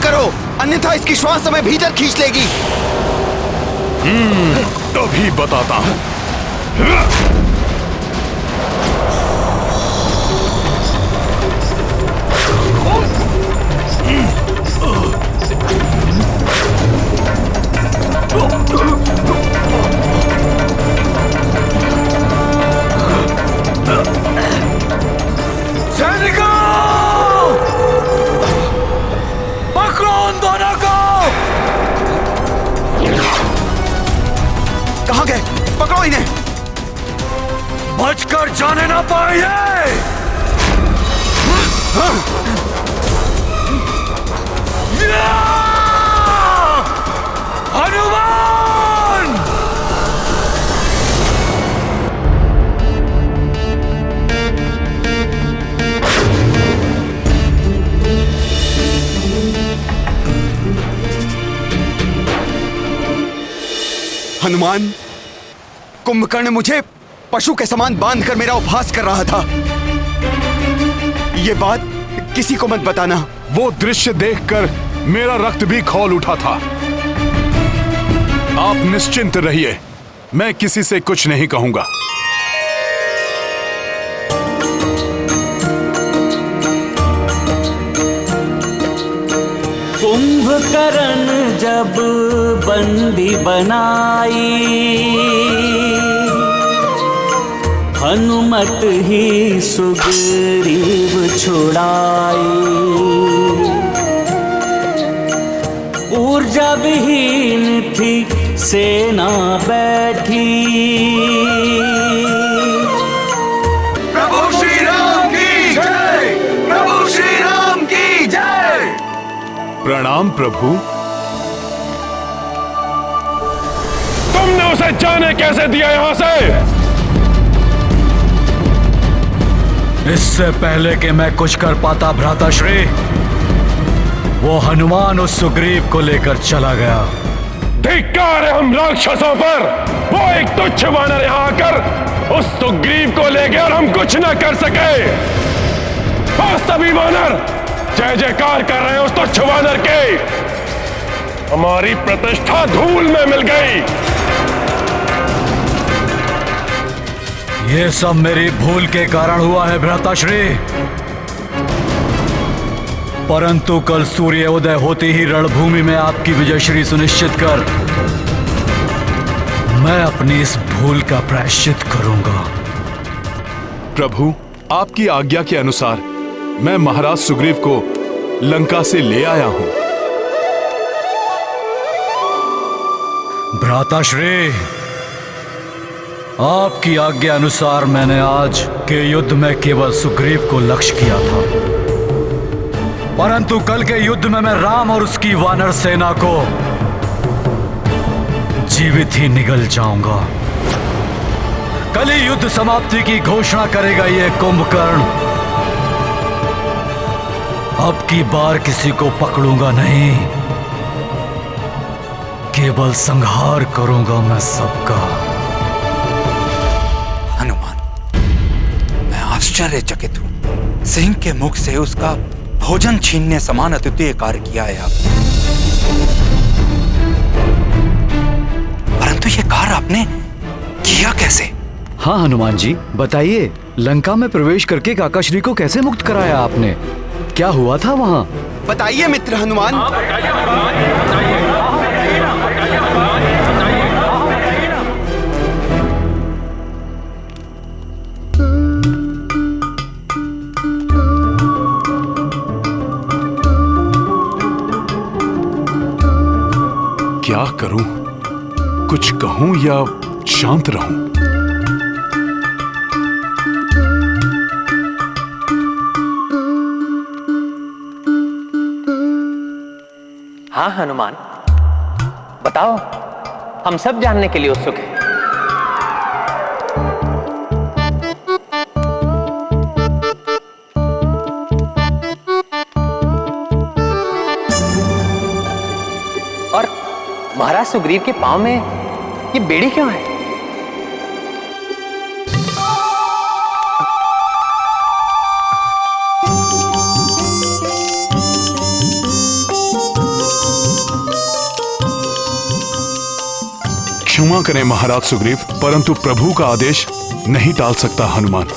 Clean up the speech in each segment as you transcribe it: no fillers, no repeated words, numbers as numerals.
करो, अन्यथा इसकी श्वास हमें भीतर खींच लेगी। अभी बताता हूं। पकड़ो उन दोनों को। कहां गए? पकड़ो इन्हें। बचकर जाने ना पाए। हनुमान! हनुमान, कुंभकर्ण मुझे पशु के समान बांधकर मेरा उपहास कर रहा था। ये बात किसी को मत बताना। वो दृश्य देखकर मेरा रक्त भी खौल उठा था। आप निश्चिंत रहिए, मैं किसी से कुछ नहीं कहूंगा। कुंभकर्ण जब बंदी बनाई, हनुमत ही सुग्रीव छुड़ाई। ऊर्जा विहीन थी सेना बैठी, प्रभु श्री राम की जय! प्रभु श्री राम की जय! प्रणाम प्रभु। तुमने उसे जाने कैसे दिया यहां से? इससे पहले कि मैं कुछ कर पाता भ्राताश्री, वो हनुमान उस सुग्रीव को लेकर चला गया। धिक्कार है हम राक्षसों पर। वो एक तुच्छ वानर यहाँ आकर उस सुग्रीव को ले गया और हम कुछ न कर सके। बस सभी वानर जय जयकार कर रहे हैं उस तुच्छ वानर के। हमारी प्रतिष्ठा धूल में मिल गई। ये सब मेरी भूल के कारण हुआ है भ्राताश्री, परंतु कल सूर्य उदय होते ही रणभूमि में आपकी विजयश्री सुनिश्चित कर मैं अपनी इस भूल का प्रायश्चित करूंगा। प्रभु, आपकी आज्ञा के अनुसार मैं महाराज सुग्रीव को लंका से ले आया हूं। भ्राताश्री, आपकी आज्ञा अनुसार मैंने आज के युद्ध में केवल सुग्रीव को लक्ष्य किया था, परंतु कल के युद्ध में मैं राम और उसकी वानर सेना को जीवित ही निगल जाऊंगा। कल ही युद्ध समाप्ति की घोषणा करेगा ये कुंभकर्ण। अब की बार किसी को पकड़ूंगा नहीं, केवल संहार करूंगा मैं सबका। हनुमान, मैं आश्चर्यचकित हूं। सिंह के मुख से उसका भोजन छीनने समान अद्वितीय कार्य किया है आपने, परंतु ये कार्य आपने किया कैसे? हाँ हनुमान जी, बताइए, लंका में प्रवेश करके काकाश्री को कैसे मुक्त कराया आपने? क्या हुआ था वहाँ? बताइए मित्र हनुमान। क्या करूं? कुछ कहूं या शांत रहूं? हाँ हनुमान, बताओ, हम सब जानने के लिए उत्सुक हैं। और महाराज सुग्रीव के पांव में ये बेड़ी क्यों है? क्षमा करें महाराज सुग्रीव, परंतु प्रभु का आदेश नहीं टाल सकता हनुमान।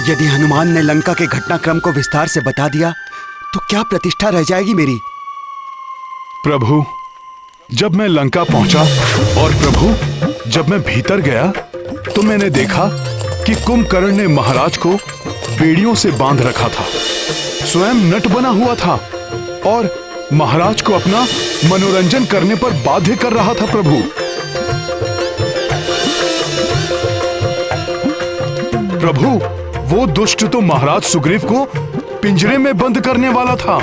यदि हनुमान ने लंका के घटनाक्रम को विस्तार से बता दिया तो क्या प्रतिष्ठा रह जाएगी मेरी? प्रभु, जब मैं लंका पहुंचा और प्रभु जब मैं भीतर गया तो मैंने देखा कि कुंभकर्ण ने महाराज को बेड़ियों से बांध रखा था, स्वयं नट बना हुआ था और महाराज को अपना मनोरंजन करने पर बाध्य कर रहा था। प्रभु, वो दुष्ट तो महाराज सुग्रीव को पिंजरे में बंद करने वाला था।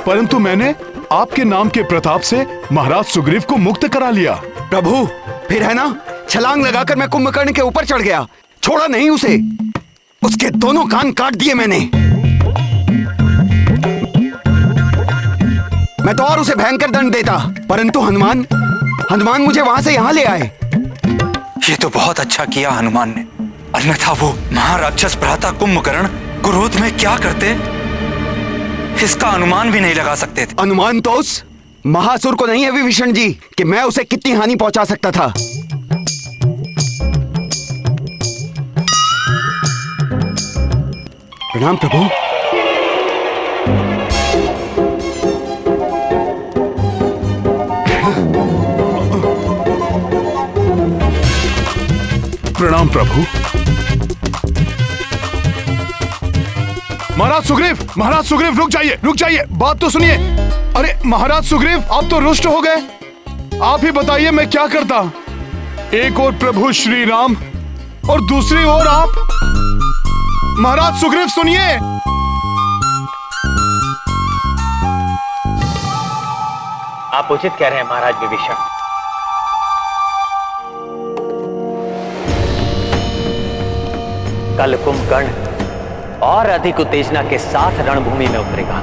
परंतु मैंने आपके नाम के प्रताप से महाराज सुग्रीव को मुक्त करा लिया। प्रभु, फिर है ना, छलांग लगाकर मैं कुंभकर्ण के ऊपर चढ़ गया, छोड़ा नहीं उसे। उसके दोनों कान काट दिए मैंने। मैं तो और उसे भयंकर दंड देता, परंतु हनुमान मुझे वहां से यहां ले आए। ये तो बहुत अच्छा किया हनुमान ने, अन्यथा वो महाराक्षस भ्राता कुंभकर्ण क्रोध में क्या करते इसका अनुमान भी नहीं लगा सकते थे। अनुमान तो उस महासुर को नहीं है विभीषण जी कि मैं उसे कितनी हानि पहुंचा सकता था। प्रणाम प्रभु। प्रणाम प्रभु। महाराज सुग्रीव रुक जाइए, बात तो सुनिए। अरे महाराज सुग्रीव, आप तो रुष्ट हो गए। आप ही बताइए मैं क्या करता। एक और प्रभु श्री राम और दूसरी ओर आप। महाराज सुग्रीव सुनिए। आप उचित कह रहे हैं महाराज विभीषण। कल कुंभकर्ण और अधिक उत्तेजना के साथ रणभूमि में उतरेगा।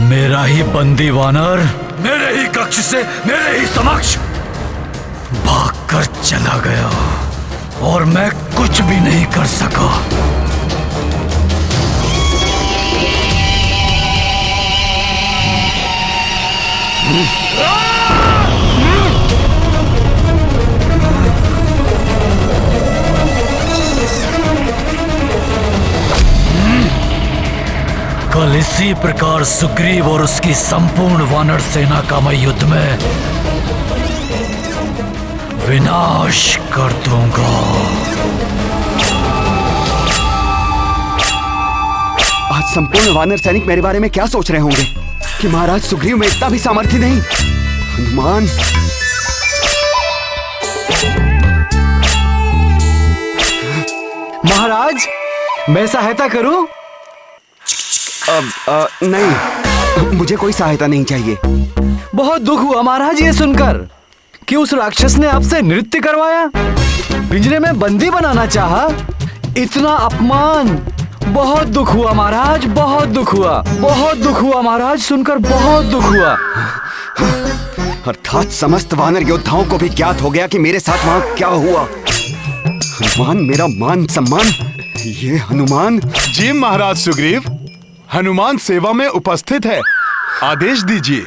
मेरा ही बंदी वानर मेरे ही कक्ष से मेरे ही समक्ष भागकर चला गया और मैं कुछ भी नहीं कर सका। कल इसी प्रकार सुग्रीव और उसकी संपूर्ण वानर सेना का मैं युद्ध में विनाश कर दूंगा। आज संपूर्ण वानर सैनिक मेरे बारे में क्या सोच रहे होंगे कि महाराज सुग्रीव में इतना भी सामर्थ्य नहीं। हनुमान, महाराज, मैं सहायता करूं? नहीं, मुझे कोई सहायता नहीं चाहिए। बहुत दुख हुआ महाराज ये सुनकर कि उस राक्षस ने आपसे नृत्य करवाया, पिंजरे में बंदी बनाना चाहा। इतना अपमान, बहुत दुख हुआ महाराज, बहुत दुख हुआ, बहुत दुख हुआ महाराज, सुनकर बहुत दुख हुआ। अर्थात समस्त वानर योद्धाओं को भी ज्ञात हो गया कि मेरे साथ वहां क्या हुआ। हनुमान, मेरा मान सम्मान, ये हनुमान। जी महाराज सुग्रीव, हनुमान सेवा में उपस्थित है, आदेश दीजिए।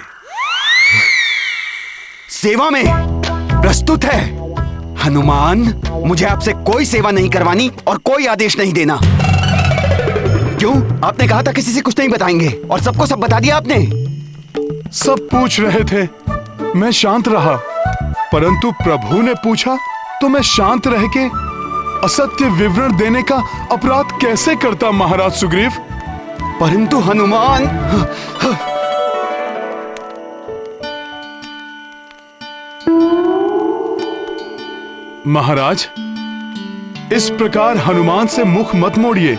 सेवा में प्रस्तुत है। हनुमान, मुझे आपसे कोई सेवा नहीं करवानी और कोई आदेश नहीं देना। क्यों? आपने कहा था किसी से कुछ नहीं बताएंगे और सबको सब बता दिया आपने। सब पूछ रहे थे, मैं शांत रहा, परंतु प्रभु ने पूछा तो मैं शांत रह के असत्य विवरण देने का अपराध कैसे करता महाराज सुग्रीव। परंतु हनुमान, महाराज, इस प्रकार हनुमान से मुख मत मोड़िए।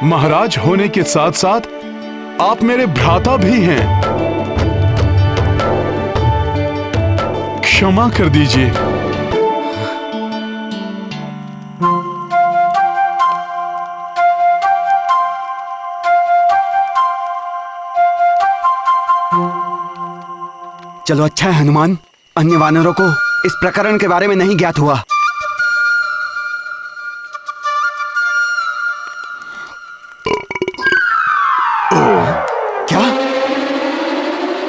महाराज होने के साथ साथ आप मेरे भ्राता भी हैं। क्षमा कर दीजिए। चलो अच्छा है हनुमान, अन्य वानरों को इस प्रकरण के बारे में नहीं ज्ञात हुआ। क्या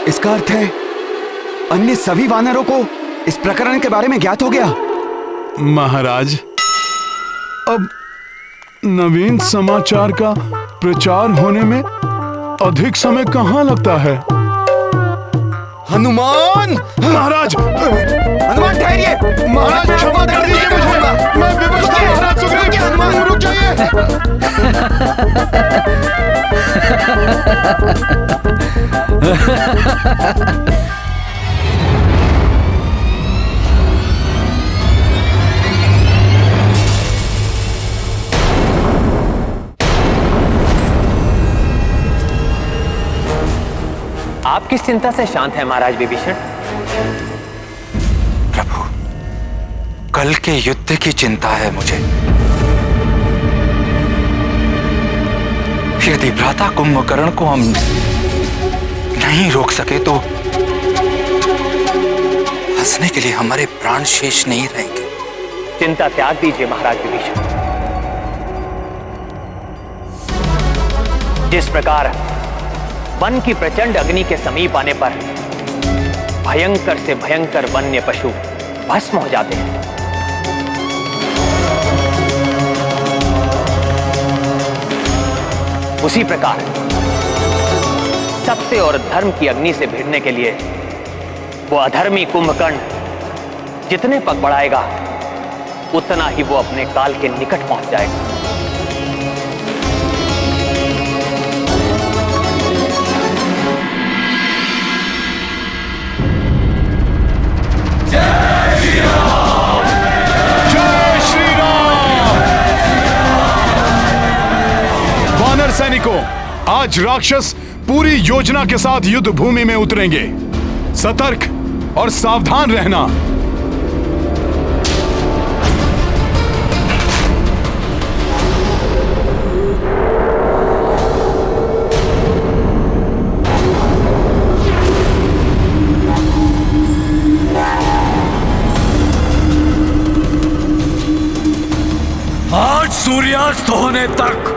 इसका अर्थ है अन्य सभी वानरों को इस प्रकरण के बारे में ज्ञात हो गया? महाराज, अब नवीन समाचार का प्रचार होने में अधिक समय कहाँ लगता है? हनुमान! महाराज! हनुमान ठहरिए! महाराज क्षमा कर दीजिए मुझे, मैं विवश था महाराज। सुग्रीव, हनुमान रुक जाइए। आप किस चिंता से शांत हैं महाराज विभीषण? प्रभु, कल के युद्ध की चिंता है मुझे। यदि भ्राता कुंभकर्ण को हम नहीं रोक सके तो हंसने के लिए हमारे प्राण शेष नहीं रहेंगे। चिंता त्याग दीजिए महाराज विभीषण। जिस प्रकार वन की प्रचंड अग्नि के समीप आने पर भयंकर से भयंकर वन्य पशु भस्म हो जाते हैं, उसी प्रकार सत्य और धर्म की अग्नि से भिड़ने के लिए वो अधर्मी कुंभकर्ण जितने पग बढ़ाएगा उतना ही वो अपने काल के निकट पहुंच जाएगा। सैनिकों, आज राक्षस पूरी योजना के साथ युद्ध भूमि में उतरेंगे। सतर्क और सावधान रहना। आज सूर्यास्त होने तक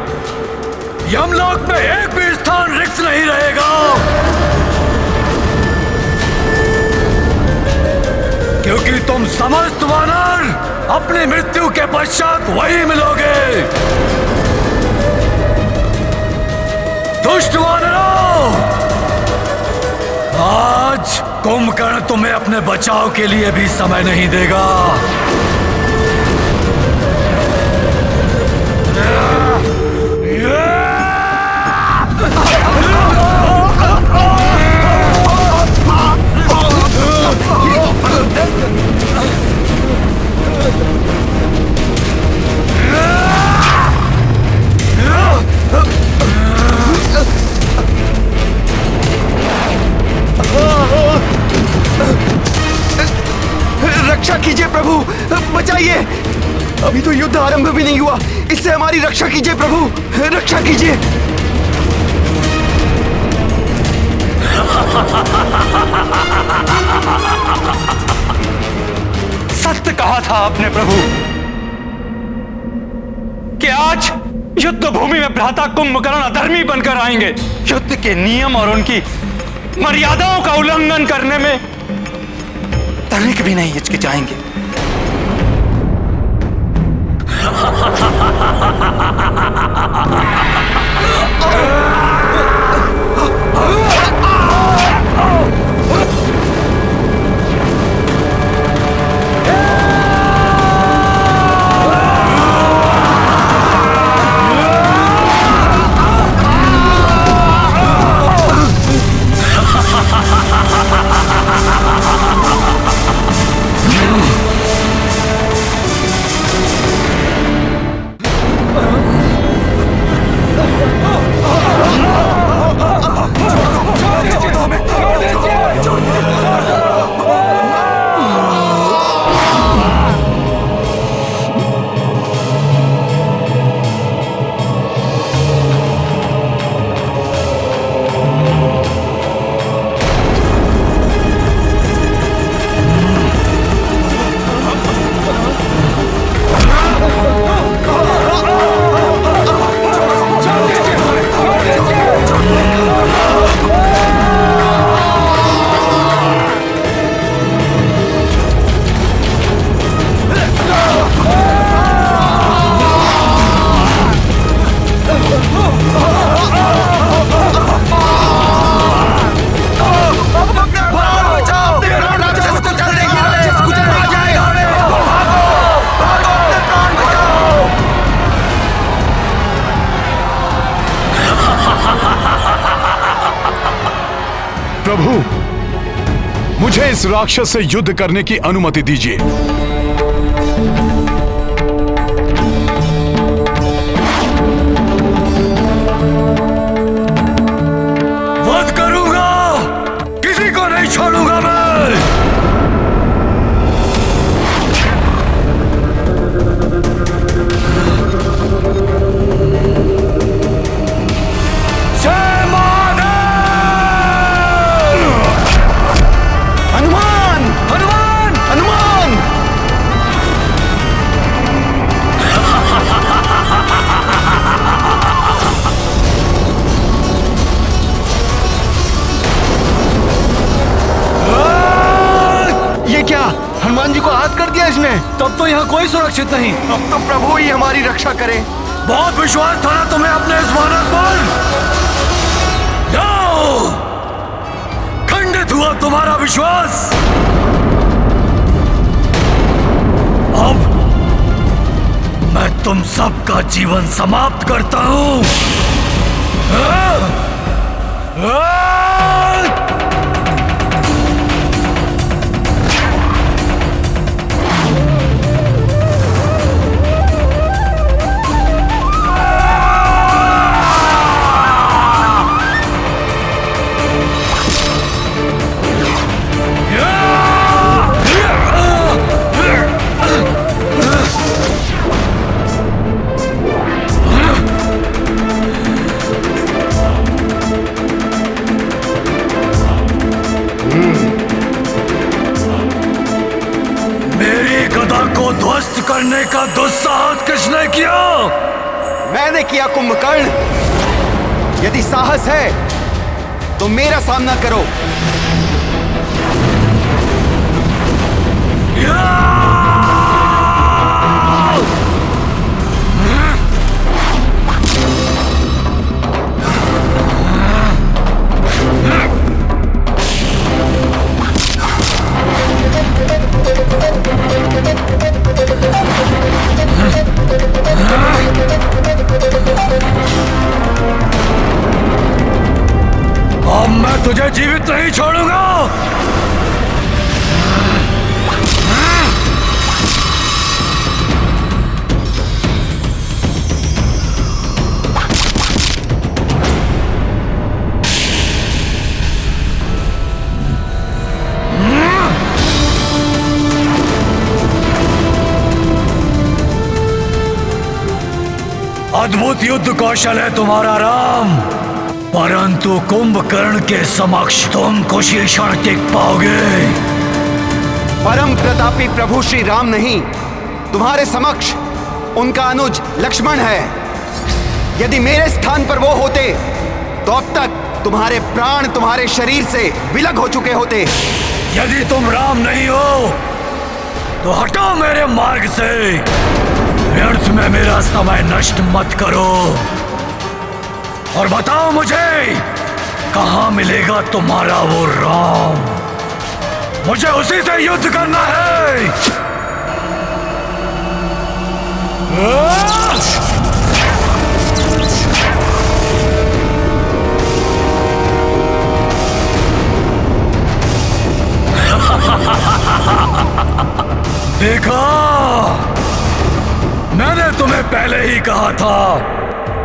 यमलोक में एक भी स्थान रिक्त नहीं रहेगा, क्योंकि तुम समस्त वानर अपनी मृत्यु के पश्चात वही मिलोगे। दुष्ट वानरों, आज कुंभकर्ण तुम्हें अपने बचाव के लिए भी समय नहीं देगा। रक्षा कीजिए प्रभु, बचाइए। अभी तो युद्ध आरंभ भी नहीं हुआ, इससे हमारी रक्षा कीजिए प्रभु, रक्षा कीजिए। सत्य कहा था आपने प्रभु कि आज युद्ध भूमि में भ्राता कुंभकर्ण अधर्मी बनकर आएंगे। युद्ध के नियम और उनकी मर्यादाओं का उल्लंघन करने में तनिक भी नहीं हिचकिचाएंगे। प्रभु, मुझे इस राक्षस से युद्ध करने की अनुमति दीजिए। वध करूंगा, किसी को नहीं छोड़ूंगा मैं। हनुमान! हनुमान! हनुमान! ये क्या, हनुमान जी को आहत कर दिया इसने? तब तो यहाँ कोई सुरक्षित नहीं। अब तो प्रभु ही हमारी रक्षा करे। बहुत विश्वास था ना तुम्हें अपने इस वानर पर। जाओ, खंडित हुआ तुम्हारा विश्वास। अब मैं तुम सबका जीवन समाप्त करता हूं। ध्वस्त करने का दुस्साहस किसने किया? मैंने किया कुंभकर्ण। यदि साहस है तो मेरा सामना करो। अब मैं तुझे जीवित नहीं छोड़ूंगा। अद्भुत युद्ध कौशल है तुम्हारा राम, परंतु कुंभकर्ण के समक्ष तुम कुछ ही क्षण टिक पाओगे। परम प्रतापी प्रभु श्री राम नहीं, तुम्हारे समक्ष उनका अनुज लक्ष्मण है। यदि मेरे स्थान पर वो होते तो अब तक तुम्हारे प्राण तुम्हारे शरीर से विलग हो चुके होते। यदि तुम राम नहीं हो तो हटो मेरे मार्ग से। व्यर्थ में मेरा समय नष्ट मत करो और बताओ मुझे कहां मिलेगा तुम्हारा वो राम। मुझे उसी से युद्ध करना है। देखा, मैंने तुम्हें पहले ही कहा था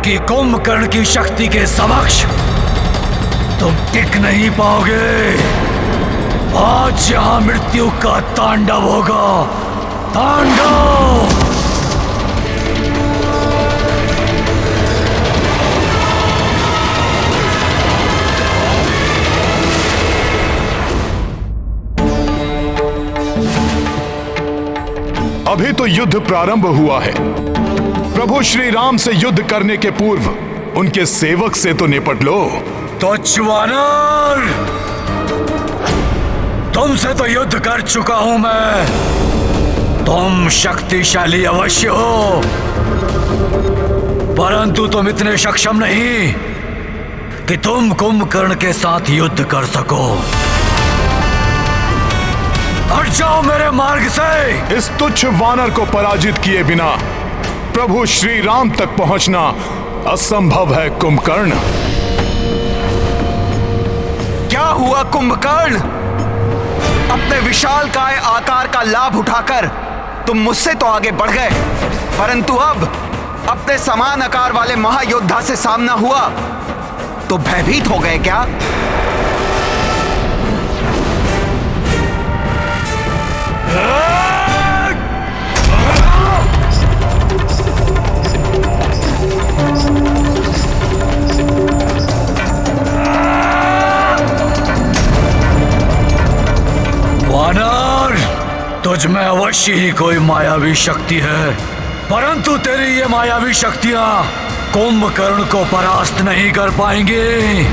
कि कुंभकर्ण की शक्ति के समक्ष तुम टिक नहीं पाओगे। आज यहां मृत्यु का तांडव होगा, तांडव। अभी तो युद्ध प्रारंभ हुआ है। प्रभु श्री राम से युद्ध करने के पूर्व उनके सेवक से तो निपट लो। तुच्छ वानर, तुमसे तो युद्ध कर चुका हूं मैं। तुम शक्तिशाली अवश्य हो, परंतु तुम इतने सक्षम नहीं कि तुम कुंभकर्ण के साथ युद्ध कर सको। हट जाओ मेरे मार्ग से। इस तुच्छ वानर को पराजित किए बिना प्रभु श्री राम तक पहुंचना असंभव है कुंभकर्ण। क्या हुआ कुंभकर्ण? अपने विशालकाय आकार का लाभ उठाकर तुम मुझसे तो आगे बढ़ गए, परंतु अब अपने समान आकार वाले महायोद्धा से सामना हुआ तो भयभीत हो गए क्या? वानर, तुझ में अवश्य ही कोई मायावी शक्ति है, परंतु तेरी ये मायावी शक्तियां कुंभकर्ण को परास्त नहीं कर पाएंगी।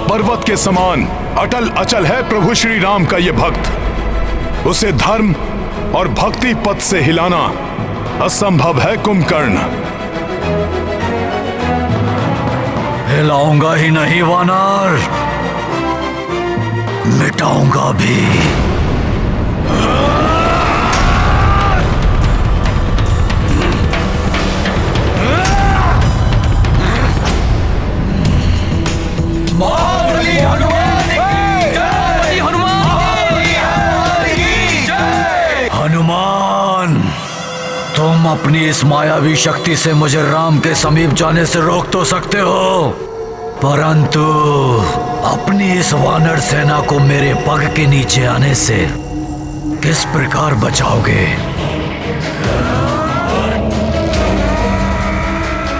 पर्वत के समान अटल अचल है प्रभु श्री राम का ये भक्त। उसे धर्म और भक्ति पथ से हिलाना असंभव है कुंभकर्ण। हिलाऊंगा ही नहीं वानर, मिटाऊंगा भी। हनुमान, तुम अपनी इस मायावी शक्ति से मुझे राम के समीप जाने से रोक तो सकते हो, परंतु अपनी इस वानर सेना को मेरे पग के नीचे आने से किस प्रकार बचाओगे?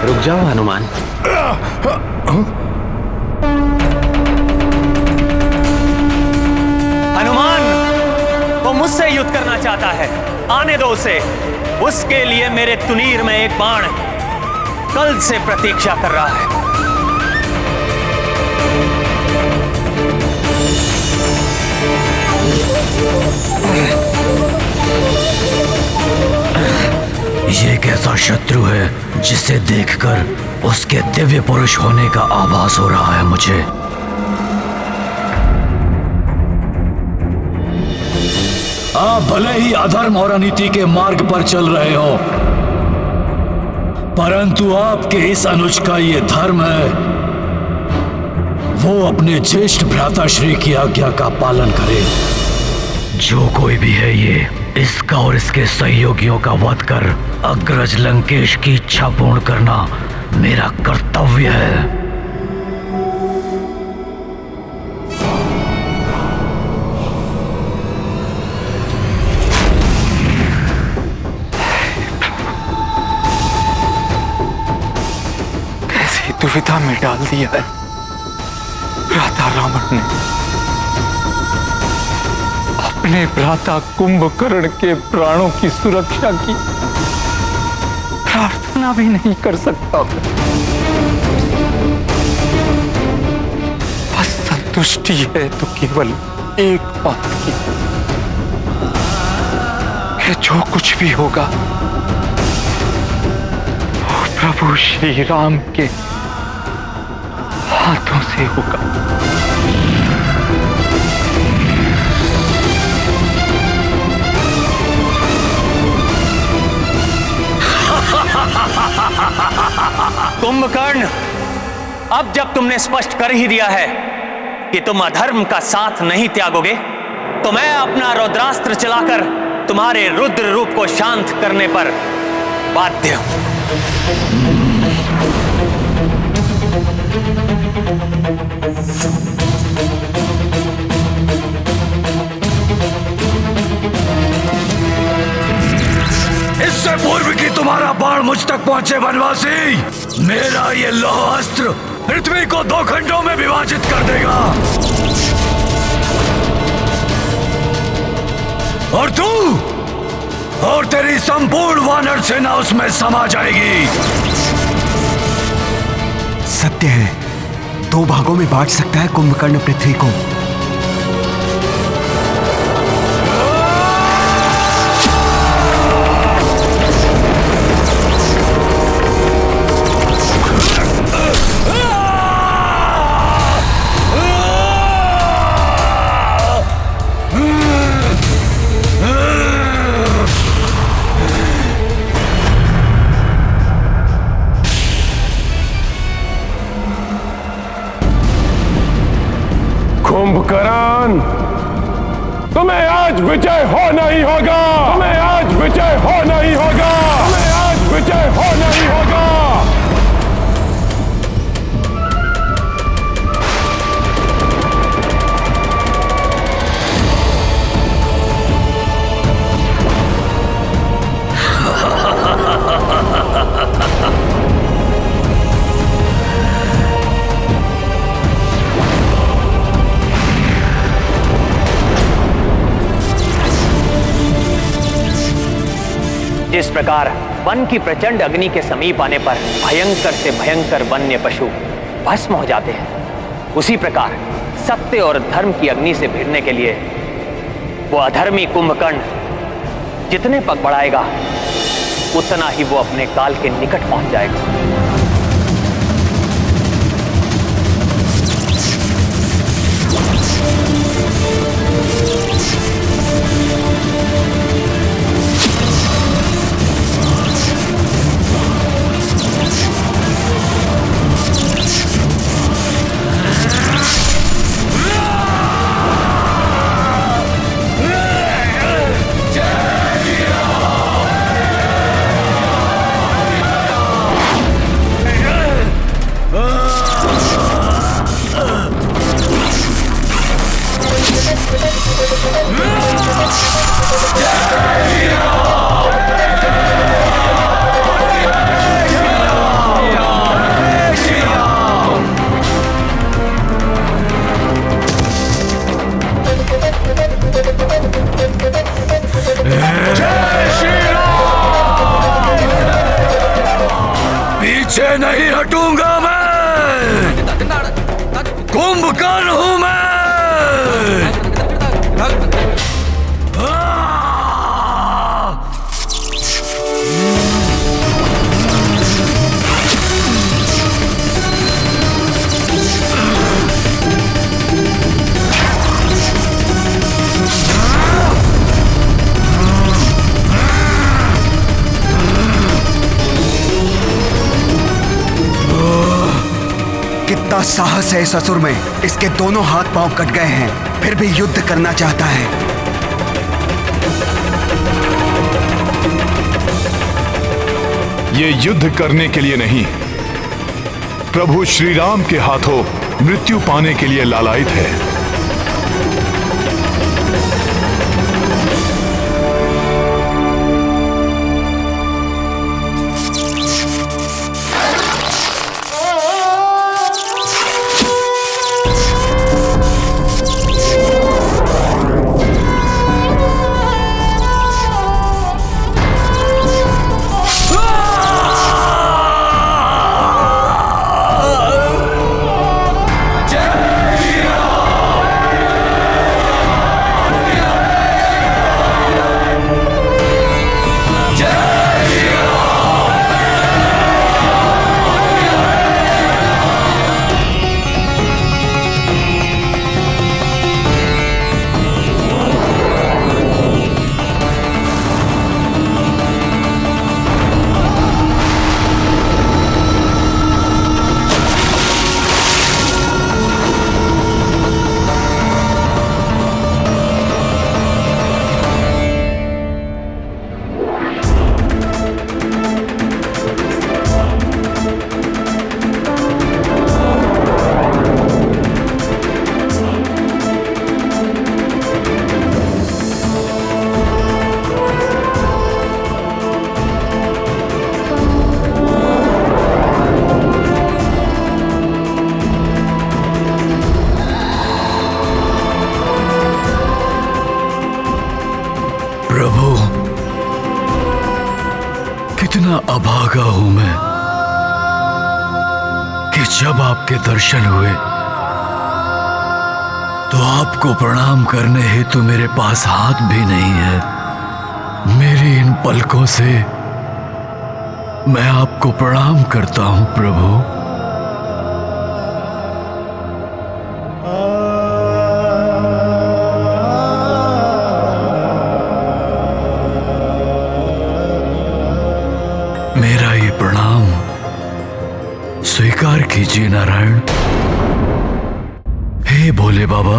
रुक जाओ हनुमान। हनुमान, वो मुझसे युद्ध करना चाहता है, आने दो उसे। उसके लिए मेरे तुनीर में एक बाण कल से प्रतीक्षा कर रहा है। ये कैसा शत्रु है जिसे देखकर उसके दिव्य पुरुष होने का आभास हो रहा है मुझे। आप भले ही अधर्म और अनीति के मार्ग पर चल रहे हो, परंतु आपके इस अनुज का ये धर्म है, वो अपने ज्येष्ठ भ्राता श्री की आज्ञा का पालन करे। जो कोई भी है ये, इसका और इसके सहयोगियों का वध कर अग्रज लंकेश की इच्छा पूर्ण करना मेरा कर्तव्य है। कैसी दुविधा में डाल दिया है भ्राता रावण ने। अपने भ्राता कुंभकर्ण के प्राणों की सुरक्षा की प्रार्थना भी नहीं कर सकता। बस संतुष्टि है तो केवल एक बात की कि जो कुछ भी होगा वो प्रभु श्री राम के हाथों से होगा। कुंभकर्ण, अब जब तुमने स्पष्ट कर ही दिया है कि तुम अधर्म का साथ नहीं त्यागोगे, तो मैं अपना रौद्रास्त्र चलाकर तुम्हारे रुद्र रूप को शांत करने पर बाध्य हूं। इससे पूर्व कि तुम्हारा बाण मुझ तक पहुंचे वनवासी, मेरा ये लौह अस्त्र पृथ्वी को 2 खंडों में विभाजित कर देगा और तू और तेरी संपूर्ण वानर सेना उसमें समा जाएगी। सत्य है, 2 भागों में बांट सकता है कुंभकर्ण पृथ्वी को। कुंभकर्ण, तुम्हें आज विजय होना ही होगा। तुम्हें आज विजय होना ही होगा। तुम्हें आज विजय होना ही होगा। जिस प्रकार वन की प्रचंड अग्नि के समीप आने पर भयंकर से भयंकर वन्य पशु भस्म हो जाते हैं, उसी प्रकार सत्य और धर्म की अग्नि से भिड़ने के लिए वो अधर्मी कुंभकर्ण जितने पग बढ़ाएगा उतना ही वो अपने काल के निकट पहुंच जाएगा। पीछे नहीं हटूंगा मैं, कुंभकर्ण हूं मैं। कितना साहस है इस असुर में। इसके दोनों हाथ पांव कट गए हैं, फिर भी युद्ध करना चाहता है। ये युद्ध करने के लिए नहीं, प्रभु श्री राम के हाथों मृत्यु पाने के लिए लालायित है। प्रभु, कितना अभागा हूं मैं कि जब आपके दर्शन हुए तो आपको प्रणाम करने हेतु मेरे पास हाथ भी नहीं है। मेरी इन पलकों से मैं आपको प्रणाम करता हूं प्रभु। मेरा ये प्रणाम स्वीकार कीजिए नारायण। हे भोले बाबा,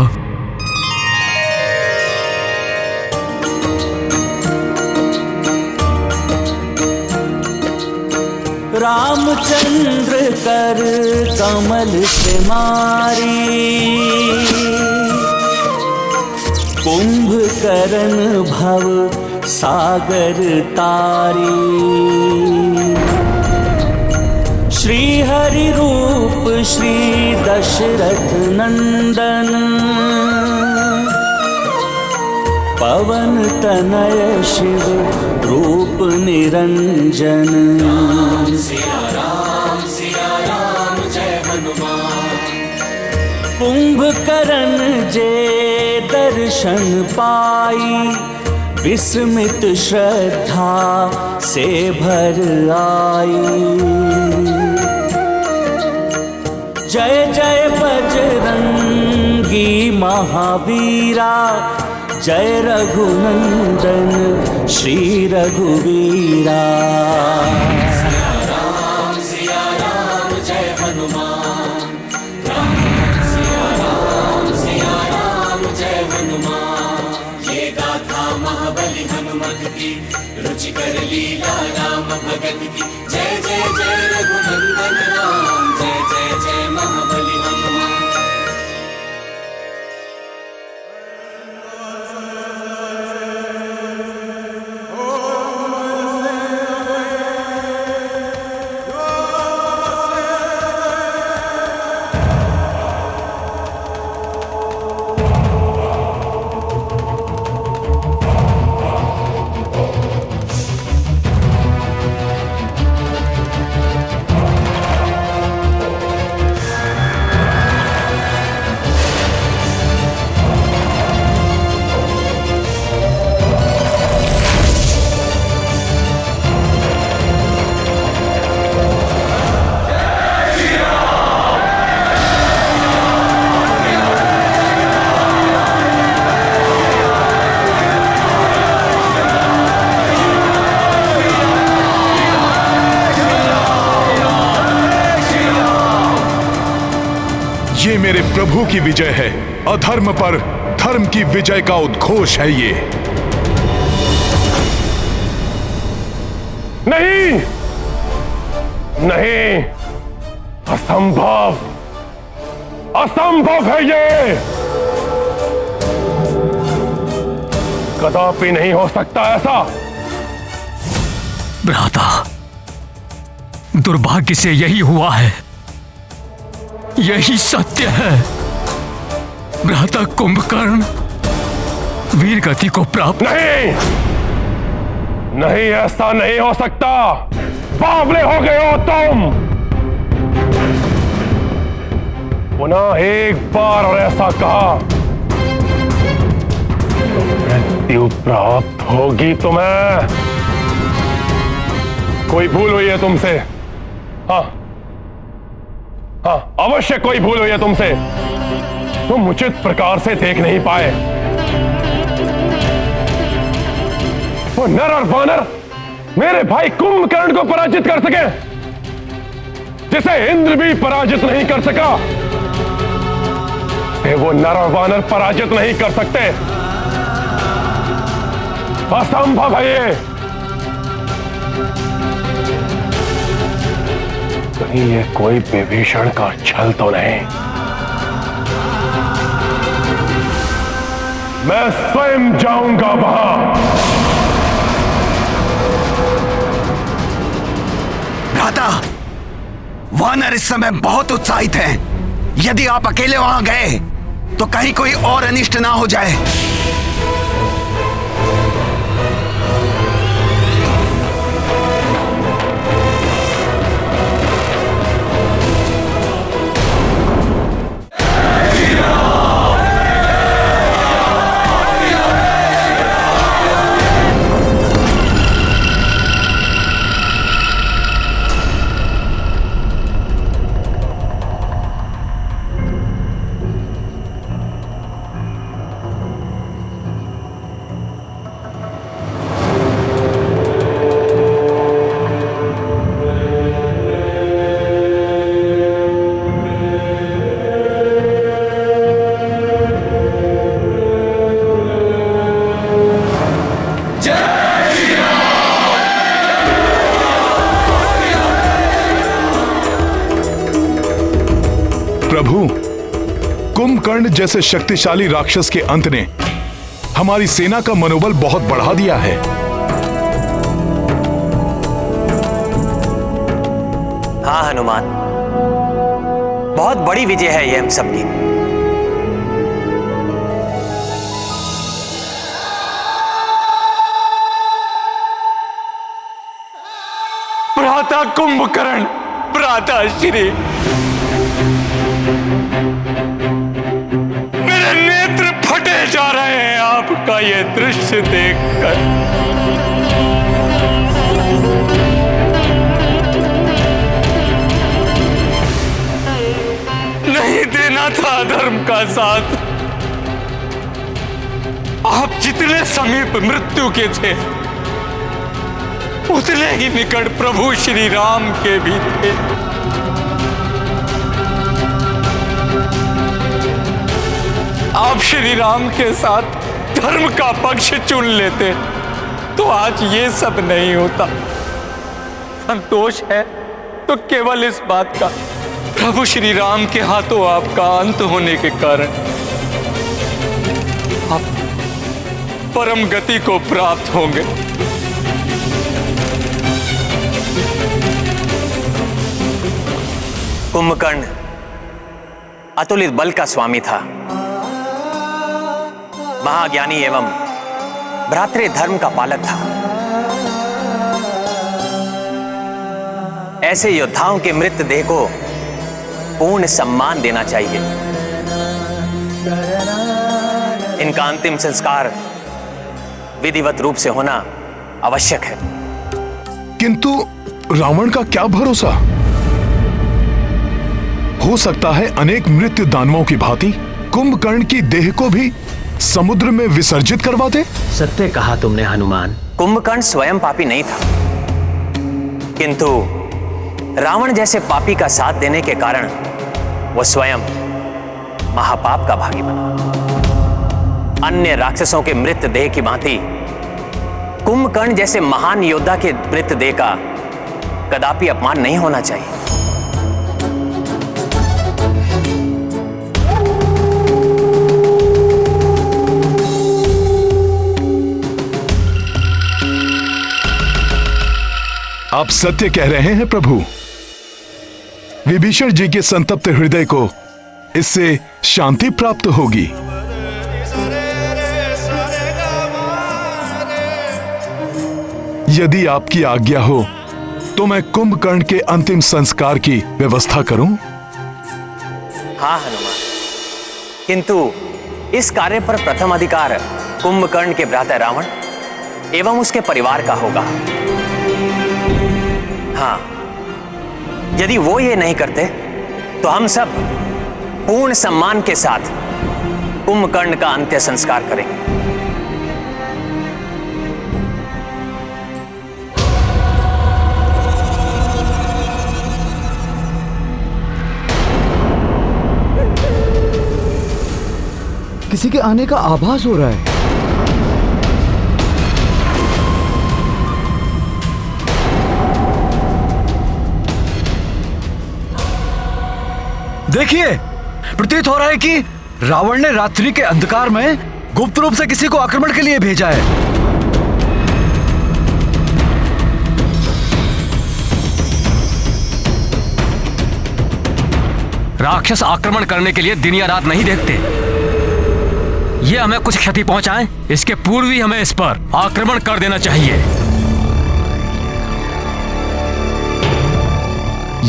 रामचंद्र कर कमल से मारी, कुंभकर्ण भव सागर तारी। श्री हरि रूप श्री दशरथ नंदन, पवन तनय शिव रूप निरंजन। सिया राम जय हनुमान। कुंभकर्ण जे दर्शन पाई, विस्मित श्रद्धा से भर आई। जय जय बजरंगी महावीरा, जय रघुनंदन श्री रघुवीरा। सिया राम जय हनुमान। सिया राम जय हनुमान। ये गाथा महाबली हनुमत की, रुचिकर लीला राम भगत की। जय जय जय रघुनंदन राम, जय जय जय महाबली हनुमान। ये मेरे प्रभु की विजय है। अधर्म पर धर्म की विजय का उद्घोष है ये। नहीं नहीं, असंभव, असंभव है ये। कदापि नहीं हो सकता ऐसा। भ्राता, दुर्भाग्य से यही हुआ है, यही सत्य है। भ्राता कुंभकर्ण वीर गति को प्राप्त। नहीं नहीं, ऐसा नहीं हो सकता। बावले हो गए हो तुम। पुनः एक बार और ऐसा कहा तो मृत्यु प्राप्त होगी तुम्हें। कोई भूल हुई है तुमसे? हाँ हाँ, अवश्य कोई भूल हुई है तुमसे। तुम उचित प्रकार से देख नहीं पाए। वो नर और वानर मेरे भाई कुंभकर्ण को पराजित कर सके, जिसे इंद्र भी पराजित नहीं कर सका, वो नर और वानर पराजित नहीं कर सकते। असंभव है ये। कहीं ये कोई विभीषण का छल तो नहीं? मैं स्वयं जाऊंगा वहां। भ्राता, वानर इस समय बहुत उत्साहित हैं। यदि आप अकेले वहां गए तो कहीं कोई और अनिष्ट ना हो जाए। प्रभु, कुंभकर्ण जैसे शक्तिशाली राक्षस के अंत ने हमारी सेना का मनोबल बहुत बढ़ा दिया है। हाँ हनुमान, बहुत बड़ी विजय है ये हम सबकी। भ्राता कुंभकर्ण, भ्राता श्री, मेरे नेत्र फटे जा रहे हैं आपका ये दृश्य देखकर। नहीं देना था धर्म का साथ। आप जितने समीप मृत्यु के थे, उतने ही निकट प्रभु श्री राम के भी थे। आप श्री राम के साथ धर्म का पक्ष चुन लेते तो आज ये सब नहीं होता। संतोष है तो केवल इस बात का, प्रभु श्री राम के हाथों आपका अंत होने के कारण आप परम गति को प्राप्त होंगे। कुंभकर्ण अतुलित बल का स्वामी था, महाज्ञानी एवं भ्रातृ धर्म का पालक था। ऐसे योद्धाओं के मृतदेह को पूर्ण सम्मान देना चाहिए। इनका अंतिम संस्कार विधिवत रूप से होना आवश्यक है। किंतु रावण का क्या भरोसा? हो सकता है अनेक मृत्यु दानवों की भांति कुंभकर्ण की देह को भी समुद्र में विसर्जित करवा दे। सत्य कहा तुमने हनुमान। कुंभकर्ण स्वयं पापी नहीं था, किंतु रावण जैसे पापी का साथ देने के कारण वो स्वयं महापाप का भागी बना। अन्य राक्षसों के मृतदेह की भांति कुंभकर्ण जैसे महान योद्धा के मृतदेह का कदापि अपमान नहीं होना चाहिए। आप सत्य कह रहे हैं प्रभु। विभीषण जी के संतप्त हृदय को इससे शांति प्राप्त होगी। यदि आपकी आज्ञा हो तो मैं कुंभकर्ण के अंतिम संस्कार की व्यवस्था करूं? हाँ हनुमान, किंतु इस कार्य पर प्रथम अधिकार कुंभकर्ण के भ्राता रावण एवं उसके परिवार का होगा। हाँ, यदि वो ये नहीं करते तो हम सब पूर्ण सम्मान के साथ कुंभकर्ण का अंत्य संस्कार करेंगे। किसी के आने का आभास हो रहा है। देखिए, प्रतीत हो रहा है कि रावण ने रात्रि के अंधकार में गुप्त रूप से किसी को आक्रमण के लिए भेजा है। राक्षस आक्रमण करने के लिए दिन या रात नहीं देखते। ये हमें कुछ क्षति पहुंचाए, इसके पूर्व ही हमें इस पर आक्रमण कर देना चाहिए।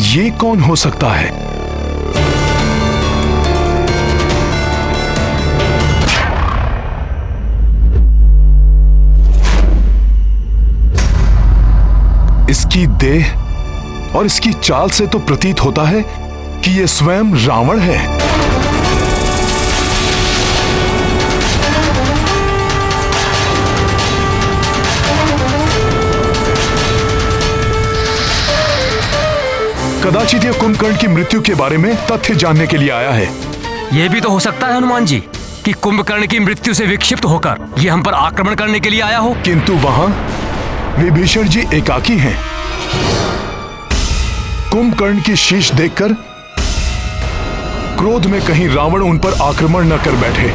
ये कौन हो सकता है? इसकी देह और इसकी चाल से तो प्रतीत होता है कि यह स्वयं रावण है। कदाचित यह कुंभकर्ण की मृत्यु के बारे में तथ्य जानने के लिए आया है। यह भी तो हो सकता है हनुमान जी कि कुंभकर्ण की मृत्यु से विक्षिप्त होकर यह हम पर आक्रमण करने के लिए आया हो। किंतु वहां विभीषण जी एकाकी हैं। कुंभकर्ण की शीश देखकर क्रोध में कहीं रावण उन पर आक्रमण न कर बैठे।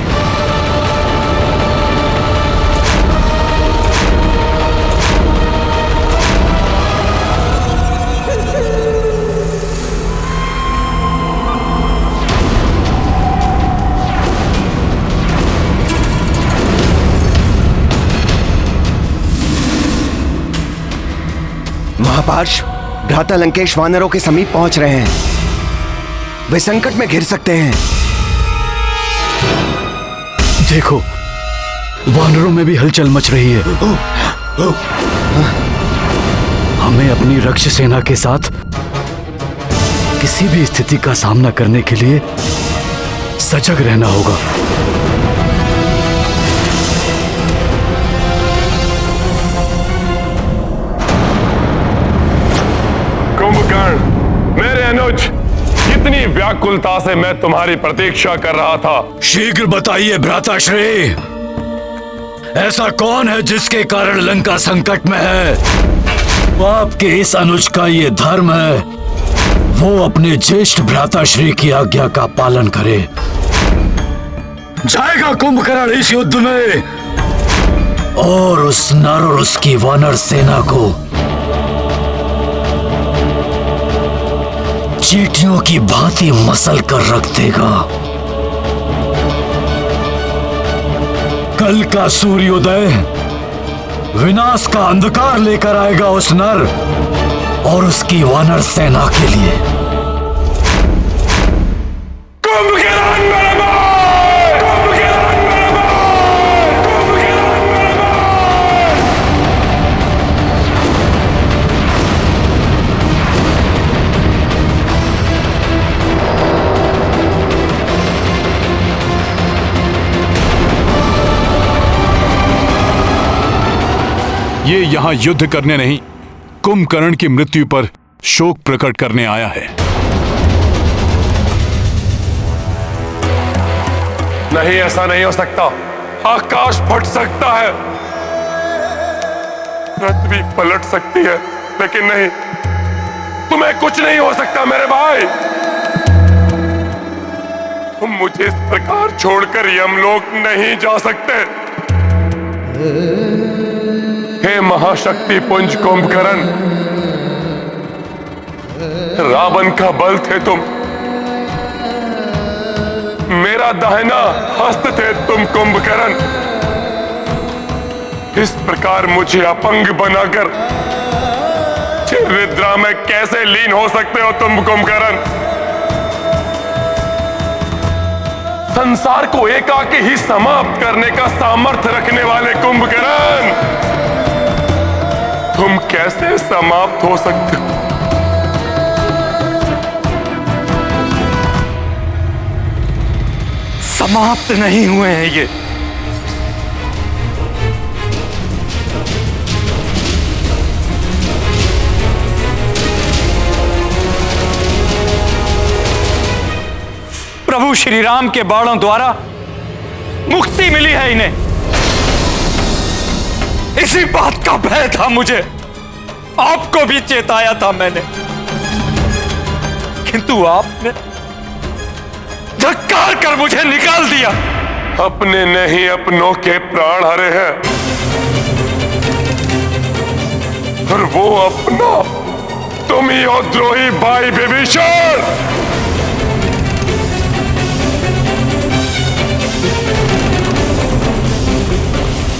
महापार्श, भ्राता लंकेश वानरों के समीप पहुंच रहे हैं। वे संकट में घिर सकते हैं। देखो, वानरों में भी हलचल मच रही है। हमें अपनी रक्ष सेना के साथ किसी भी स्थिति का सामना करने के लिए सजग रहना होगा। कुंभकर्ण, मेरे अनुज, कितनी व्याकुलता से मैं तुम्हारी प्रतीक्षा कर रहा था। शीघ्र बताइए भ्राताश्री, ऐसा कौन है जिसके कारण लंका संकट में है? आपके इस अनुज का ये धर्म है, वो अपने ज्येष्ठ भ्राताश्री की आज्ञा का पालन करे। जाएगा कुंभकर्ण इस युद्ध में और उस नर और उसकी वानर सेना को चींटियों की भांति मसल कर रख देगा। कल का सूर्योदय विनाश का अंधकार लेकर आएगा उस नर और उसकी वानर सेना के लिए। कुंभकर्ण मेरे भाई! कुंभकर्ण मेरे भाई! कुंभकर्ण मेरे भाई! ये यहाँ युद्ध करने नहीं, कुंभकर्ण की मृत्यु पर शोक प्रकट करने आया है। नहीं, ऐसा नहीं हो सकता। आकाश फट सकता है, पृथ्वी पलट सकती है, लेकिन नहीं, तुम्हें कुछ नहीं हो सकता मेरे भाई। तुम मुझे इस प्रकार छोड़कर यमलोक नहीं जा सकते। हे महाशक्ति पुंज कुंभकर्ण, रावण का बल थे तुम, मेरा दाहिना हस्त थे तुम कुंभकर्ण। इस प्रकार मुझे अपंग बनाकर निद्रा में कैसे लीन हो सकते हो तुम कुंभकर्ण? संसार को एकाकी ही समाप्त करने का सामर्थ्य रखने वाले कुंभकर्ण, तुम कैसे समाप्त हो सकते हो? समाप्त नहीं हुए हैं ये। प्रभु श्री राम के बाणों द्वारा मुक्ति मिली है इन्हें। इसी बात का भय था मुझे, आपको भी चेताया था मैंने, किंतु आपने धक्कार कर मुझे निकाल दिया। अपने नहीं अपनों के प्राण हरे हैं, और वो अपना तुम ही हो द्रोही भाई विभीषण।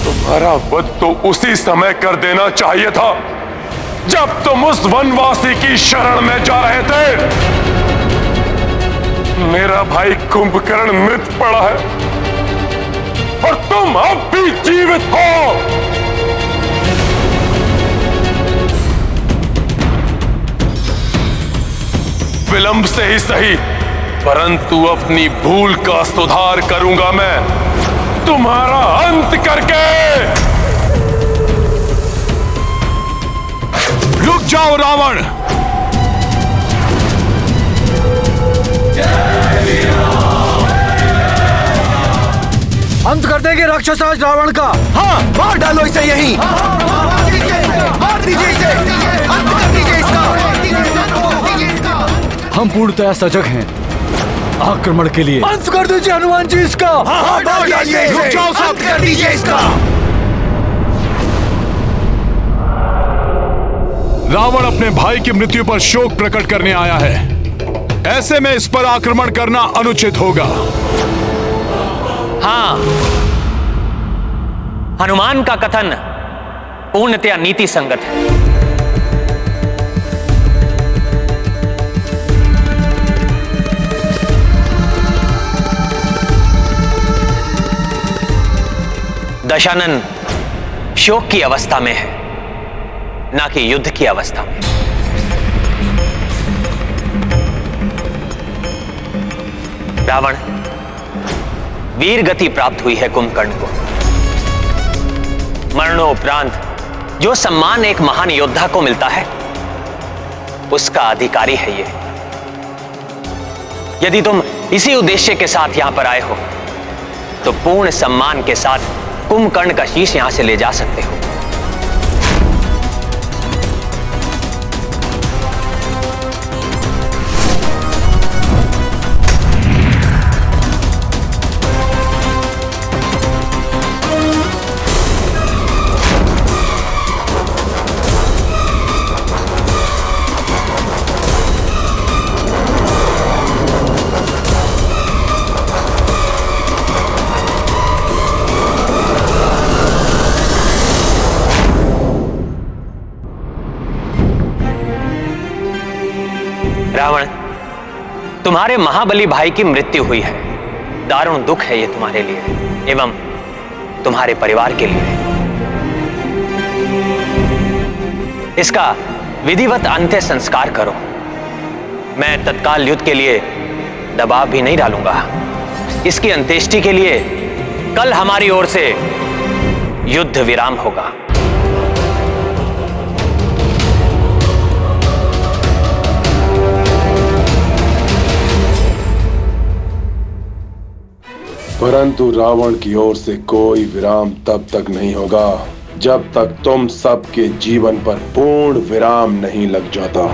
तुम्हारा वध तो उसी समय कर देना चाहिए था जब तुम उस वनवासी की शरण में जा रहे थे। मेरा भाई कुंभकर्ण मृत पड़ा है और तुम अब भी जीवित हो। विलंब से ही सही, परंतु अपनी भूल का सुधार करूंगा मैं, तुम्हारा अंत करके। रुक जाओ रावण! अंत कर देंगे राक्षसराज रावण का। हाँ, मार डालो इसे यहीं। मार दीजिए इसे, अंत कर दीजिए इसका। हम पूर्णतया सजग हैं। आक्रमण के लिए। अंत कर दीजिए हनुमान जी इसका। रुक जाओ सब, कर दीजिए इसका। रावण अपने भाई की मृत्यु पर शोक प्रकट करने आया है। ऐसे में इस पर आक्रमण करना अनुचित होगा। हाँ, हनुमान का कथन पूर्णतया नीति संगत है। दशानन शोक की अवस्था में है, ना कि युद्ध की अवस्था में। रावण, वीर गति प्राप्त हुई है कुंभकर्ण को। मरणोपरांत जो सम्मान एक महान योद्धा को मिलता है, उसका अधिकारी है ये। यदि तुम इसी उद्देश्य के साथ यहां पर आए हो, तो पूर्ण सम्मान के साथ कुंभकर्ण का शीश यहां से ले जा सकते हो। रावण, तुम्हारे महाबली भाई की मृत्यु हुई है। दारुण दुख है ये तुम्हारे लिए एवं तुम्हारे परिवार के लिए। इसका विधिवत अंत्य संस्कार करो। मैं तत्काल युद्ध के लिए दबाव भी नहीं डालूंगा। इसकी अंत्येष्टि के लिए कल हमारी ओर से युद्ध विराम होगा। परंतु रावण की ओर से कोई विराम तब तक नहीं होगा जब तक तुम सबके जीवन पर पूर्ण विराम नहीं लग जाता।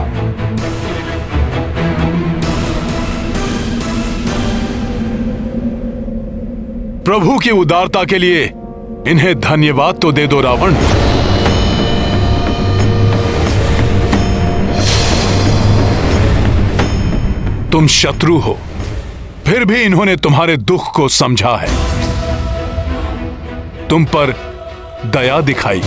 प्रभु की उदारता के लिए इन्हें धन्यवाद तो दे दो रावण। तुम शत्रु हो, फिर भी इन्होंने तुम्हारे दुख को समझा है, तुम पर दया दिखाई।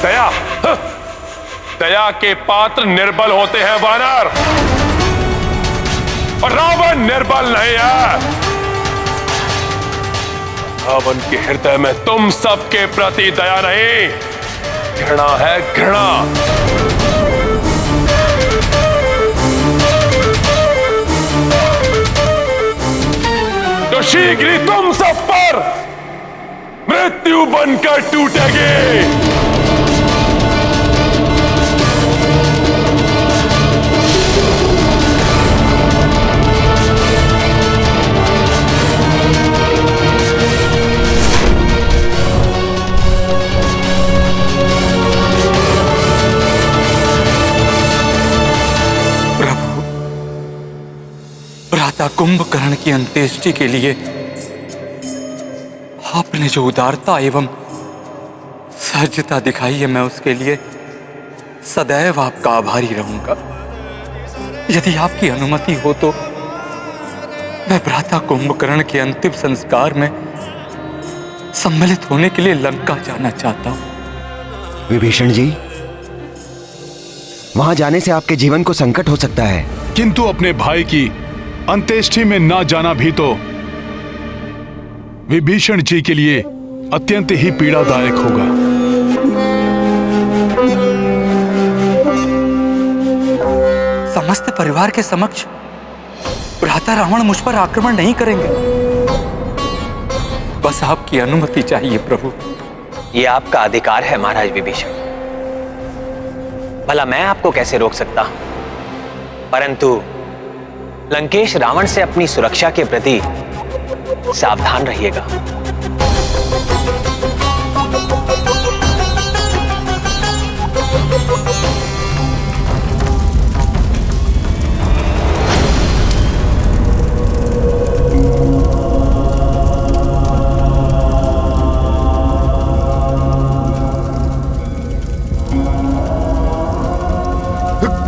दया, दया के पात्र निर्बल होते हैं वानर, और रावण निर्बल नहीं है। रावण के हृदय में तुम सबके प्रति दया नहीं, घृणा है, घृणा। तो शीघ्र ही तुम सब पर मृत्यु बनकर टूटेगी। कुंभकर्ण की अंत्येष्टि के लिए आपने जो उदारता एवं सहजता दिखाई है, मैं उसके लिए सदैव आपका आभारी रहूंगा। यदि आपकी अनुमति हो तो मैं भ्राता कुंभकर्ण के अंतिम संस्कार में सम्मिलित होने के लिए लंका जाना चाहता हूं। विभीषण जी, वहां जाने से आपके जीवन को संकट हो सकता है। किंतु अपने भाई की अंत्येष्टि में ना जाना भी तो विभीषण जी के लिए अत्यंत ही पीड़ादायक होगा। समस्त परिवार के समक्ष भ्राता रावण मुझ पर आक्रमण नहीं करेंगे। बस आपकी अनुमति चाहिए प्रभु। यह आपका अधिकार है महाराज विभीषण। भला मैं आपको कैसे रोक सकता हूं? परंतु लंकेश रावण से अपनी सुरक्षा के प्रति सावधान रहिएगा।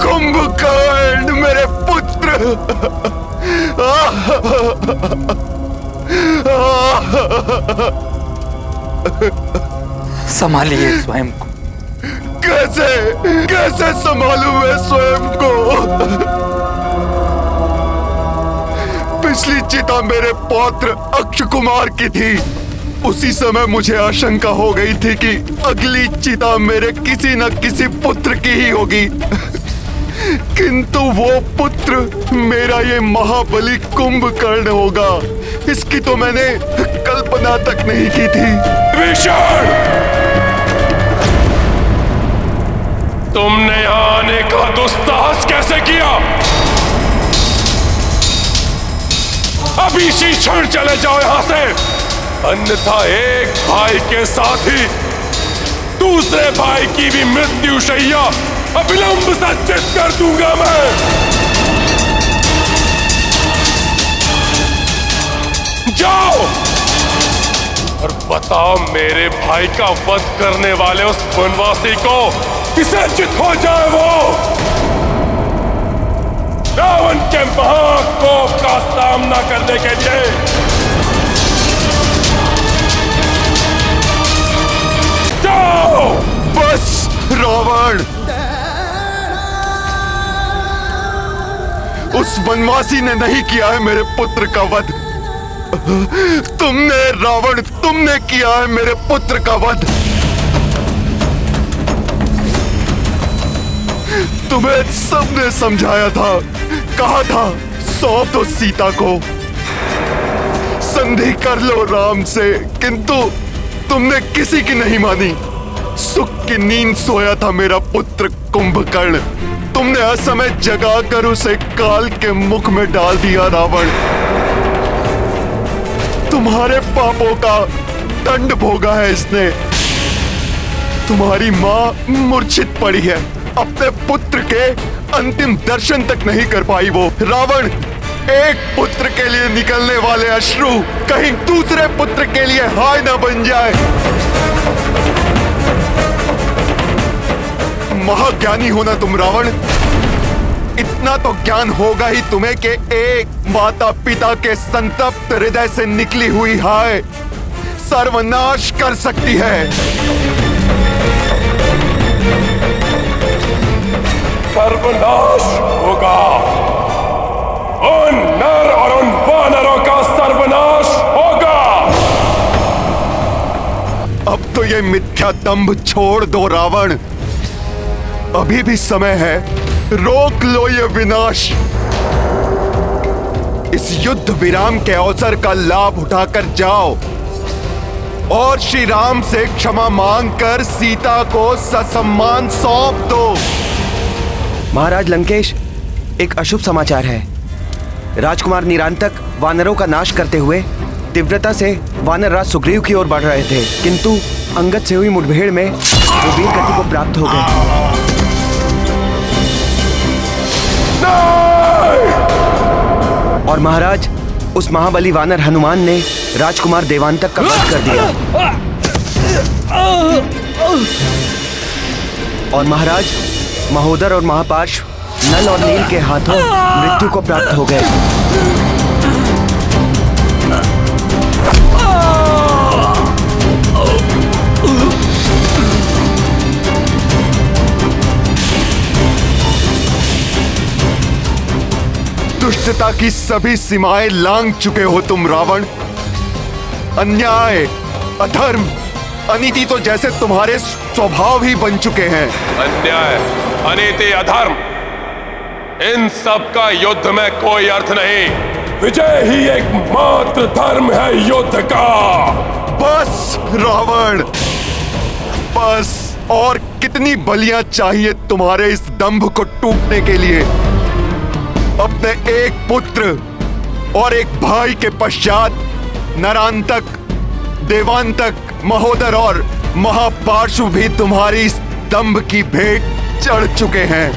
कुंभकर्ण मेरे पुत्र। संभालिए स्वयं को। कैसे कैसे संभालूं मैं स्वयं को? पिछली चिता मेरे पौत्र अक्ष कुमार की थी। उसी समय मुझे आशंका हो गई थी कि अगली चिता मेरे किसी न किसी पुत्र की ही होगी, किंतु वो पुत्र मेरा ये महाबली कुंभकर्ण होगा, इसकी तो मैंने कल्पना तक नहीं की थी। विभीषण, तुमने यहां आने का दुस्साहस कैसे किया? अभी इसी क्षण चले जाओ यहां से, अन्यथा एक भाई के साथ ही दूसरे भाई की भी मृत्यु शैया अविलंब सज्जित कर दूंगा मैं। जाओ और बताओ मेरे भाई का वध करने वाले उस वनवासी को किसे चित हो जाए वो रावण के महाकोप का सामना करने के लिए। जाओ। बस रावण, उस वनवासी ने नहीं किया है मेरे पुत्र का वध। तुमने रावण, तुमने किया है मेरे पुत्र का वध। तुम्हें सबने समझाया था, कहा था सौंप दो सीता को, संधि कर लो राम से, किंतु तुमने किसी की नहीं मानी। सुख की नींद सोया था मेरा पुत्र कुंभकर्ण, तुमने असमय जगाकर उसे काल के मुख में डाल दिया रावण। तुम्हारे पापों का दंड भोगा है इसने। तुम्हारी मां मूर्छित पड़ी है, अपने पुत्र के अंतिम दर्शन तक नहीं कर पाई वो। रावण, एक पुत्र के लिए निकलने वाले अश्रु कहीं दूसरे पुत्र के लिए हाय न बन जाए। महाज्ञानी होना तुम रावण, इतना तो ज्ञान होगा ही तुम्हें कि एक माता पिता के संतप्त हृदय से निकली हुई हाय सर्वनाश कर सकती है। सर्वनाश होगा, उन नर और उन वानरों का सर्वनाश होगा। अब तो ये मिथ्या दंभ छोड़ दो रावण, अभी भी समय है, रोक लो ये विनाश। इस युद्ध विराम के अवसर का लाभ उठाकर जाओ और श्री राम से क्षमा मांगकर सीता को ससम्मान सौंप दो। महाराज लंकेश, एक अशुभ समाचार है। राजकुमार निरांतक वानरों का नाश करते हुए तीव्रता से वानर राज सुग्रीव की ओर बढ़ रहे थे, किंतु अंगद से हुई मुठभेड़ में वो वीर गति को प्राप्त हो गए। और महाराज, उस महाबली वानर हनुमान ने राजकुमार देवांतक का वध कर दिया। और महाराज, महोदर और महापार्श्व नल और नील के हाथों मृत्यु को प्राप्त हो गए। दुष्टता की सभी सीमाएं लांघ चुके हो तुम रावण। अन्याय, अधर्म, अनीति तो जैसे तुम्हारे स्वभाव ही बन चुके हैं। अन्याय, अनीति, अधर्म, इन सब का युद्ध में कोई अर्थ नहीं। विजय ही एकमात्र धर्म है युद्ध का। बस रावण, बस। और कितनी बलियां चाहिए तुम्हारे इस दंभ को टूटने के लिए? अपने एक पुत्र और एक भाई के पश्चात नरांतक, देवांतक, महोदर और महापार्श्व भी तुम्हारी दंभ की भेंट चढ़ चुके हैं।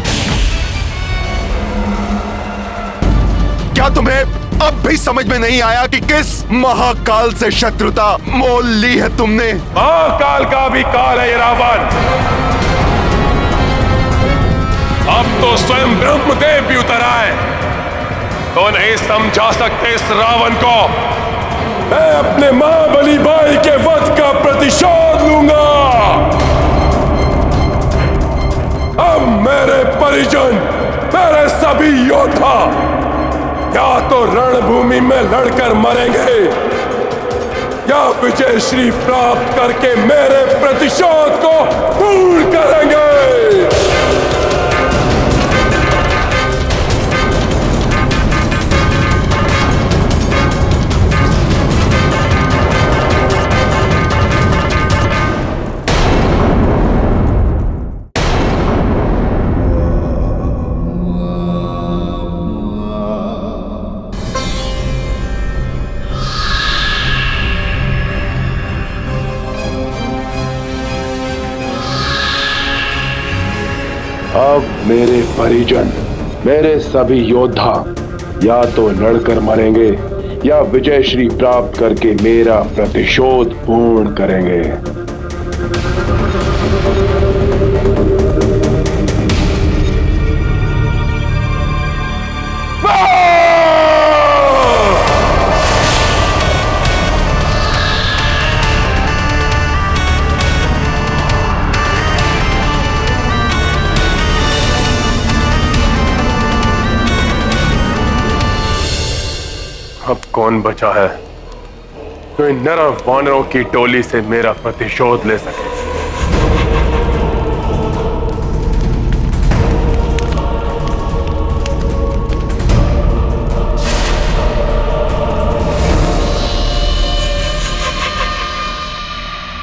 क्या तुम्हें अब भी समझ में नहीं आया कि किस महाकाल से शत्रुता मोल ली है तुमने? महाकाल का भी काल है ये रावण। अब तो स्वयं ब्रह्मदेव भी उतर आए तो नहीं समझा सकते इस रावण को। मैं अपने महाबली भाई के वध का प्रतिशोध लूंगा। अब मेरे परिजन, मेरे सभी योद्धा या तो रणभूमि में लड़कर मरेंगे या विजय श्री प्राप्त करके मेरे प्रतिशोध को पूर्ण करेंगे। अब मेरे परिजन, मेरे सभी योद्धा या तो लड़कर मरेंगे या विजय श्री प्राप्त करके मेरा प्रतिशोध पूर्ण करेंगे। अब कौन बचा है तो इन नर वानरों की टोली से मेरा प्रतिशोध ले सके?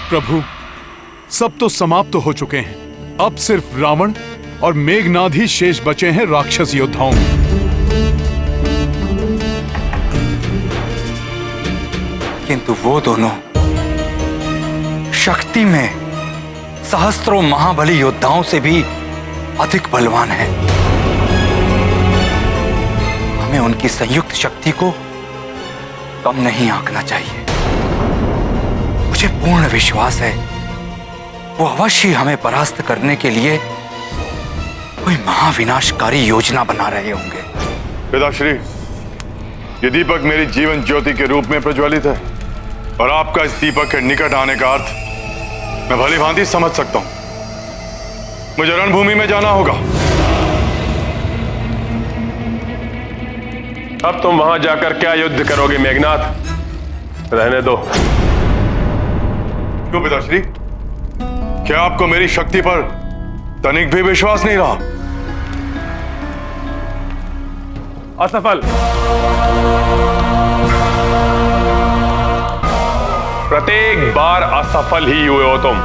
प्रभु, सब तो समाप्त हो चुके हैं। अब सिर्फ रावण और मेघनाद ही शेष बचे हैं राक्षस योद्धाओं में। किंतु वो दोनों शक्ति में सहस्त्रों महाबली योद्धाओं से भी अधिक बलवान हैं। हमें उनकी संयुक्त शक्ति को कम नहीं आंकना चाहिए। मुझे पूर्ण विश्वास है वो अवश्य हमें परास्त करने के लिए कोई महाविनाशकारी योजना बना रहे होंगे। पिताश्री, ये दीपक मेरी जीवन ज्योति के रूप में प्रज्वलित है और आपका इस दीपक के निकट आने का अर्थ मैं भली भांति समझ सकता हूं। मुझे रणभूमि में जाना होगा। अब तुम वहां जाकर क्या युद्ध करोगे मेघनाद? रहने दो। क्यों पिताश्री? क्या आपको मेरी शक्ति पर तनिक भी विश्वास नहीं रहा? असफल। प्रत्येक बार असफल ही हुए हो तुम।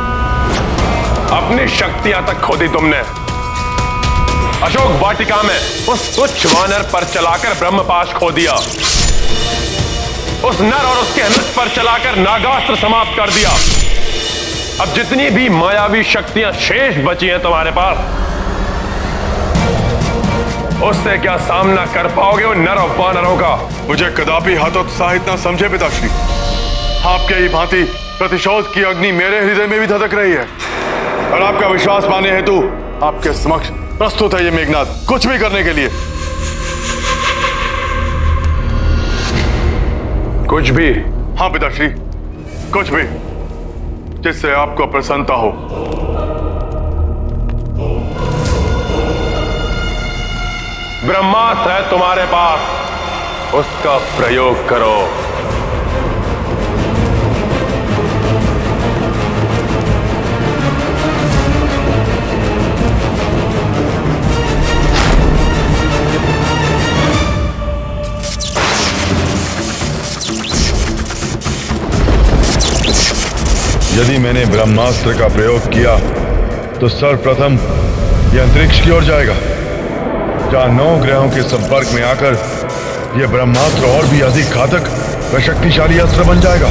अपनी शक्तियां तक खो दी तुमने। अशोक वाटिका में उस तुच्छ वानर पर चलाकर ब्रह्मपाश खो दिया। उस नर और उसके अनुज पर चलाकर नागास्त्र समाप्त कर दिया। अब जितनी भी मायावी शक्तियां शेष बची हैं तुम्हारे पास, उससे क्या सामना कर पाओगे उन नर और वानरों का? मुझे कदापि हतोत्साहित न समझे पिताश्री। आपके ही भांति प्रतिशोध की अग्नि मेरे हृदय में भी धधक रही है और आपका विश्वास पाने हेतु आपके समक्ष प्रस्तुत है ये मेघनाद, कुछ भी करने के लिए। कुछ भी? हाँ पिताश्री, कुछ भी, जिससे आपको प्रसन्नता हो। ब्रह्मास्त्र है तुम्हारे पास, उसका प्रयोग करो। यदि मैंने ब्रह्मास्त्र का प्रयोग किया तो सर्वप्रथम यह अंतरिक्ष की ओर जाएगा, जहां 9 ग्रहों के संपर्क में आकर यह ब्रह्मास्त्र और भी अधिक घातक व शक्तिशाली अस्त्र बन जाएगा।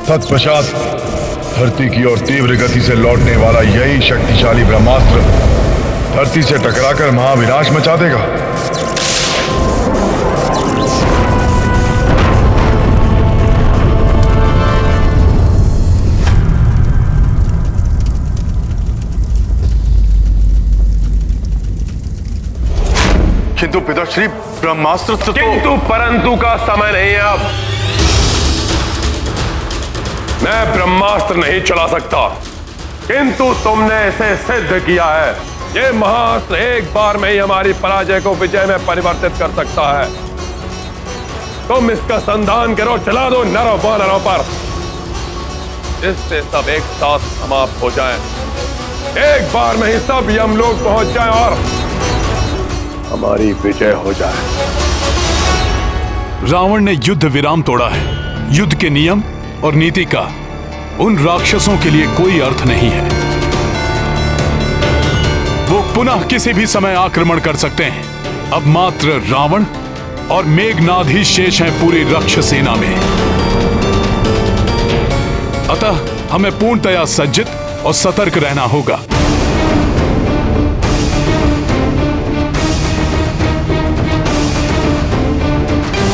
तत्पश्चात धरती की ओर तीव्र गति से लौटने वाला यही शक्तिशाली ब्रह्मास्त्र धरती से टकराकर महाविनाश मचा देगा। किंतु पिताश्री ब्रह्मास्त्र तो किंतु परंतु का समय नहीं है अब। मैं ब्रह्मास्त्र नहीं चला सकता, किंतु तुमने इसे सिद्ध किया है। ये महास्त्र एक बार में ही हमारी पराजय को विजय में परिवर्तित कर सकता है। तुम इसका संधान करो, चला दो नरों वानरों पर, इससे सब एक साथ समाप्त हो जाएं। एक बार में ही सब यमलोक पहुंच जाएं और हमारी विजय हो जाए। रावण ने युद्ध विराम तोड़ा है। युद्ध के नियम और नीति का उन राक्षसों के लिए कोई अर्थ नहीं है। वो पुनः किसी भी समय आक्रमण कर सकते हैं। अब मात्र रावण और मेघनाद ही शेष हैं पूरी राक्षस सेना में। अतः हमें पूर्णतया सज्जित और सतर्क रहना होगा।